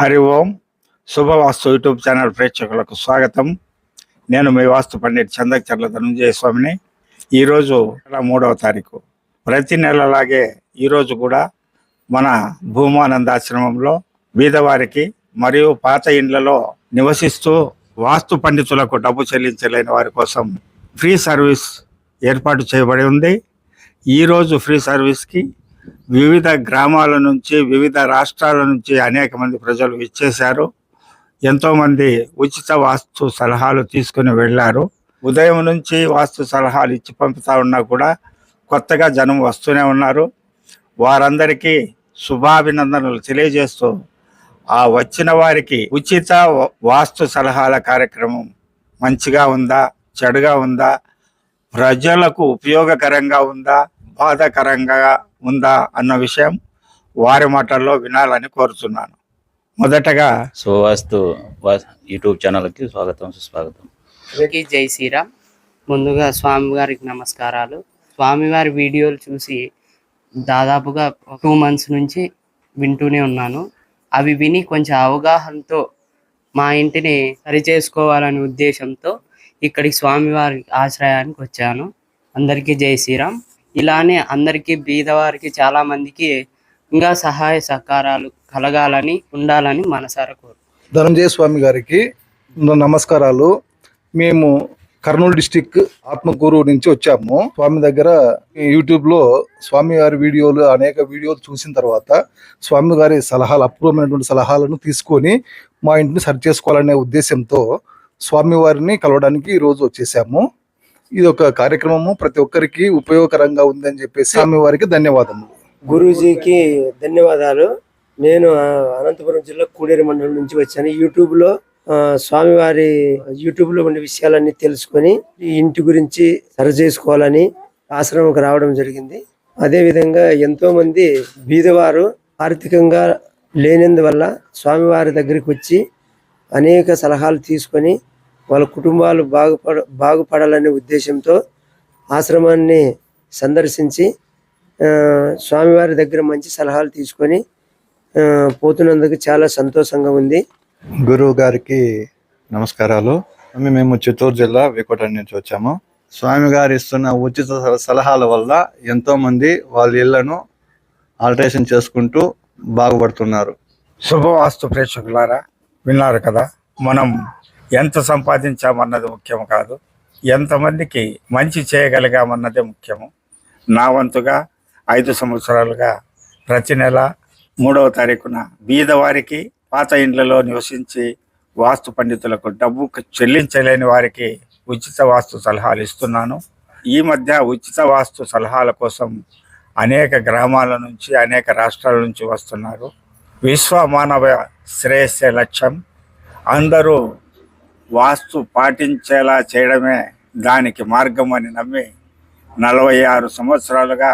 హరి ఓం. శుభవాస్తు YouTube channel ప్రేక్షకులకు స్వాగతం. నేను మీ వాస్తు పండిట్ చందకచర్ల ధనంజయ స్వామిని. ఈరోజు 3వ తారీఖు. ప్రతి నెలలాగే ఈరోజు కూడా మన భూమానందాశ్రమంలో బీదవారికి మరియు పాత ఇండ్లలో నివసిస్తూ వాస్తు పండితులకు డబ్బు చెల్లించలేని వారి కోసం ఫ్రీ సర్వీస్ ఏర్పాటు చేయబడి ఉంది. ఈరోజు ఫ్రీ సర్వీస్కి వివిధ గ్రామాల నుంచి, వివిధ రాష్ట్రాల నుంచి అనేక మంది ప్రజలు ఇచ్చేశారు. ఎంతోమంది ఉచిత వాస్తు సలహాలు తీసుకుని వెళ్ళారు. ఉదయం నుంచి వాస్తు సలహాలు ఇచ్చి పంపుతా ఉన్నా కూడా కొత్తగా జనం వస్తూనే ఉన్నారు. వారందరికీ శుభాభినందనలు తెలియజేస్తూ ఆ వచ్చిన వారికి ఉచిత వాస్తు సలహాల కార్యక్రమం మంచిగా ఉందా, చెడుగా ఉందా, ప్రజలకు ఉపయోగకరంగా ఉందా, బాధాకరంగా ఉందా అన్న విషయం వారి మాటల్లో వినాలని కోరుతున్నాను. మొదటగా సువాస్తు యూట్యూబ్ ఛానల్కి స్వాగతం, సుస్వాగతం. జై శ్రీరామ్. ముందుగా స్వామివారికి నమస్కారాలు. స్వామివారి వీడియోలు చూసి దాదాపుగా 2 months నుంచి వింటూనే ఉన్నాను. అవి విని కొంచెం అవగాహనతో మా ఇంటిని సరిచేసుకోవాలనే ఉద్దేశంతో ఇక్కడికి స్వామివారి ఆశ్రయానికి వచ్చాను. అందరికీ జై శ్రీరామ్. ఇలానే అందరికీ బీదవారికి చాలా మందికి ఇంకా సహాయ సహకారాలు కలగాలని ఉండాలని మనసారా కోరు. ధనంజయ స్వామి గారికి నమస్కారాలు. మేము కర్నూలు డిస్టిక్ ఆత్మకూరు నుంచి వచ్చాము. స్వామి దగ్గర యూట్యూబ్ లో స్వామి గారి వీడియోలు అనేక వీడియోలు చూసిన తర్వాత స్వామి గారి సలహాలు, అపూర్వమైనటువంటి సలహాలను తీసుకొని మా ఇంటిని సరి చేసుకోవాలనే ఉద్దేశంతో స్వామి వారిని కలవడానికి ఈ రోజు వచ్చేసాము. ఇది ఒక కార్యక్రమము ప్రతి ఒక్కరికి ఉపయోగకరంగా ఉందని చెప్పేసి స్వామి వారికి ధన్యవాదములు. గురూజీకి ధన్యవాదాలు. నేను అనంతపురం జిల్లా కూడేరు మండలం నుంచి వచ్చాను. యూట్యూబ్లో స్వామివారి యూట్యూబ్లో ఉండే విషయాలన్నీ తెలుసుకొని ఈ ఇంటి గురించి సరి చేసుకోవాలని ఆశ్రమంకి రావడం జరిగింది. అదేవిధంగా ఎంతోమంది బీదవారు ఆర్థికంగా లేనందువల్ల స్వామివారి దగ్గరికి వచ్చి అనేక సలహాలు తీసుకొని వాళ్ళ కుటుంబాలు బాగుపడాలనే ఉద్దేశంతో ఆశ్రమాన్ని సందర్శించి స్వామివారి దగ్గర మంచి సలహాలు తీసుకొని పోతున్నందుకు చాలా సంతోషంగా ఉంది. గురువు గారికి నమస్కారాలు. మేము చిత్తూరు జిల్లా వేకోట నుంచి వచ్చాము. స్వామి గారు ఇస్తున్న ఉచిత సలహాల వల్ల ఎంతో మంది వాళ్ళ ఇళ్లను ఆల్టరేషన్ చేసుకుంటూ బాగుపడుతున్నారు. శుభవాస్తు ప్రేక్షకులారా, విన్నారు కదా, మనం ఎంత సంపాదించామన్నది ముఖ్యం కాదు, ఎంతమందికి మంచి చేయగలిగామన్నదే ముఖ్యము. నా వంతుగా 5 సంవత్సరాలుగా ప్రతి నెల 3వ తారీఖున బీదవారికి, పాత ఇండ్లలో నివసించి వాస్తు పండితులకు డబ్బు చెల్లించలేని వారికి ఉచిత వాస్తు సలహాలు ఇస్తున్నాను. ఈ మధ్య ఉచిత వాస్తు సలహాల కోసం అనేక గ్రామాల నుంచి, అనేక రాష్ట్రాల నుంచి వస్తున్నారు. విశ్వ మానవ శ్రేయస్సే లక్ష్యం. అందరూ వాస్తు పాటించేలా చేయడమే దానికి మార్గం అని నమ్మి 46 సంవత్సరాలుగా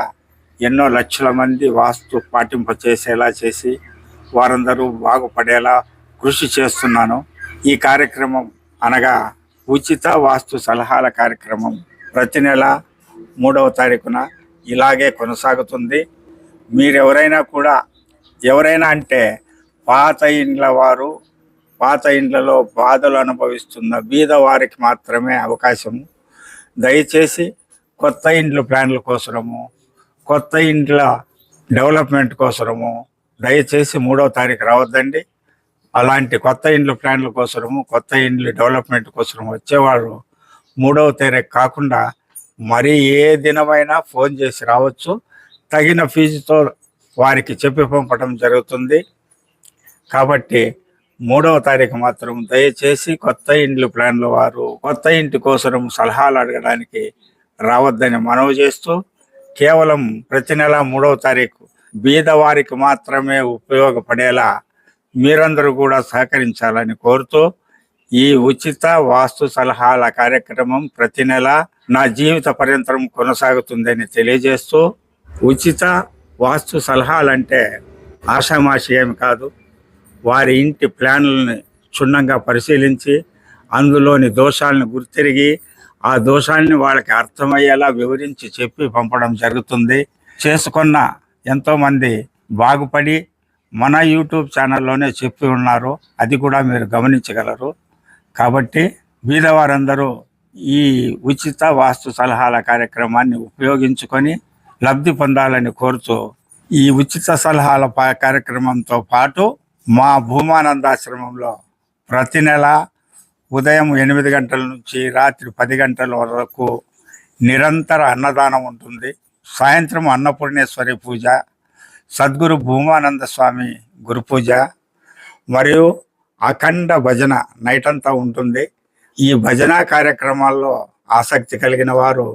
ఎన్నో లక్షల మంది వాస్తు పాటింపచేసేలా చేసి వారందరూ బాగుపడేలా కృషి చేస్తున్నాను. ఈ కార్యక్రమం అనగా ఉచిత వాస్తు సలహాల కార్యక్రమం ప్రతి నెల 3వ తారీఖున ఇలాగే కొనసాగుతుంది. మీరెవరైనా కూడా, ఎవరైనా అంటే పాత ఇండ్ల వారు, పాత ఇండ్లలో బాధలు అనుభవిస్తున్న బీదవారికి మాత్రమే అవకాశము. దయచేసి కొత్త ఇండ్ల ప్లాన్ల కోసము, కొత్త ఇండ్ల డెవలప్మెంట్ కోసము దయచేసి 3వ తారీఖు రావద్దండి. అలాంటి కొత్త ఇండ్ల ప్లాన్ల కోసము, కొత్త ఇండ్ల డెవలప్మెంట్ కోసం వచ్చేవాళ్ళు 3వ తారీఖు కాకుండా మరి ఏ దినమైనా ఫోన్ చేసి రావచ్చు. తగిన ఫీజుతో వారికి చెప్పి పంపడం జరుగుతుంది. కాబట్టి 3వ తారీఖు మాత్రం దయచేసి కొత్త ఇండ్ల ప్లాన్ల వారు కొత్త ఇంటి కోసం సలహాలు అడగడానికి రావద్దని మనవి చేస్తూ, కేవలం ప్రతి నెల 3వ తారీఖు బీదవారికి మాత్రమే ఉపయోగపడేలా మీరందరూ కూడా సహకరించాలని కోరుతూ, ఈ ఉచిత వాస్తు సలహాల కార్యక్రమం ప్రతి నెల నా జీవిత పర్యంతరం కొనసాగుతుందని తెలియజేస్తూ, ఉచిత వాస్తు సలహాలంటే ఆషామాషి ఏమి కాదు. వారి ఇంటి ప్లాన్లని క్షుణ్ణంగా పరిశీలించి అందులోని దోషాలను గుర్తిరిగి ఆ దోషాలని వాళ్ళకి అర్థమయ్యేలా వివరించి చెప్పి పంపడం జరుగుతుంది. చేసుకున్న ఎంతోమంది బాగుపడి మన యూట్యూబ్ ఛానల్లోనే చెప్పి ఉన్నారు, అది కూడా మీరు గమనించగలరు. కాబట్టి బీదవారందరూ ఈ ఉచిత వాస్తు సలహాల కార్యక్రమాన్ని ఉపయోగించుకొని లబ్ధి పొందాలని కోరుతూ, ఈ ఉచిత సలహాల కార్యక్రమంతో పాటు మా భూమానందాశ్రమంలో ప్రతి నెల ఉదయం 8 గంటల నుంచి రాత్రి 10 గంటల వరకు నిరంతర అన్నదానం ఉంటుంది. సాయంత్రం అన్నపూర్ణేశ్వరి పూజ, సద్గురు భూమానంద స్వామి గురు పూజ మరియు అఖండ భజన నైట్ అంతా ఉంటుంది. ఈ భజన కార్యక్రమాల్లో ఆసక్తి కలిగిన వారు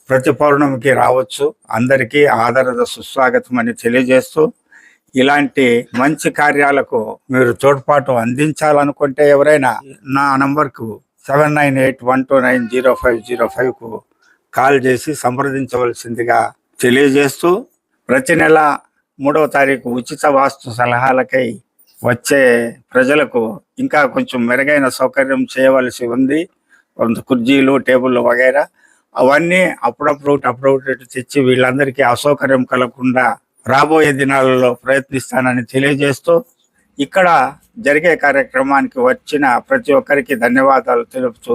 ప్రతి పౌర్ణమికి రావచ్చు. అందరికీ ఆదరణ సుస్వాగతం అని తెలియజేస్తూ, ఇలాంటి మంచి కార్యాలకు మీరు తోడ్పాటు అందించాలనుకుంటే ఎవరైనా నా నంబర్కు 7981290505కు కాల్ చేసి సంప్రదించవలసిందిగా తెలియజేస్తూ, ప్రతి నెల 3వ తారీఖు ఉచిత వాస్తు సలహాలకై వచ్చే ప్రజలకు ఇంకా కొంచెం మెరుగైన సౌకర్యం చేయవలసి ఉంది. కొంత కుర్చీలు, టేబుల్ వగైరా అవన్నీ అప్పుడప్పుడు తెచ్చి వీళ్ళందరికీ అసౌకర్యం కలగకుండా రాబోయే దినాలలో ప్రయత్నిస్తానని తెలియజేస్తూ, ఇక్కడ జరిగే కార్యక్రమానికి వచ్చిన ప్రతి ఒక్కరికి ధన్యవాదాలు తెలుపుతూ